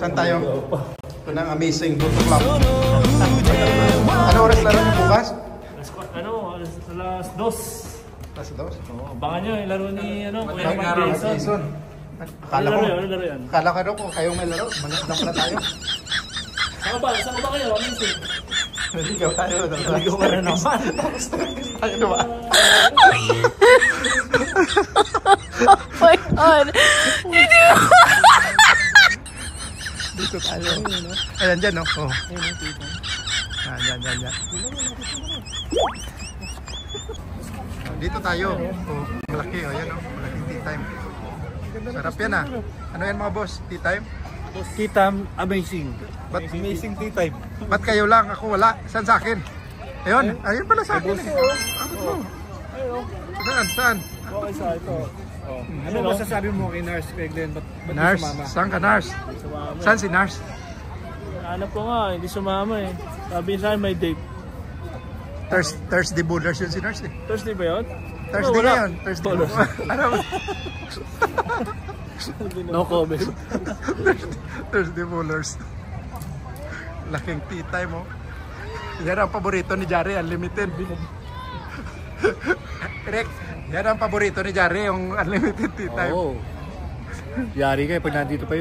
Saan tayo? Ito ng amazing Buto Club. Ano oras laro niyo bukas? Alas 2. Alas 2? Oo, abangan nyo yung laro ni Kuya Jason. Akala ko kung kayong may laro, manood lang pala tayo. Saan ba kayo? Amazing. Naligaw tayo. Naligaw ka na naman. Tayo na ba? Oh my God! Dito tayo. Ayan dyan, no? Oh. Ayan. Dito tayo. Oh, malaki. Oh, yan, oh. Malaking tea time. Sarap yan, ah. Ano yan, mga boss? Tea time? Tea time, amazing. Ba't, Amazing tea time. ba't kayo lang? Ako wala. Saan sa akin? Ayun. Ayun pala sa akin, eh. Abot mo. Saan? Okay sa ito. Ano masasabi mo kay Nars, kay Glenn? Ba't Nars? sumama? Saan ka, Nars? Saan si Nars? Hanap ko nga, hindi sumama eh. Sabi sa akin may date. Thursday Bullers yun si Nars, eh. Thursday ba yun? Thursday wala. ngayon. Thursday. Ano? No comment. Thursday Bullers. Laking tea time, oh. Yan ang paborito ni Jari, unlimited. Correct. Yan ang paborito ni Jari, yung unlimited tea time. Oo. Yari kayo pag nandito pa yun.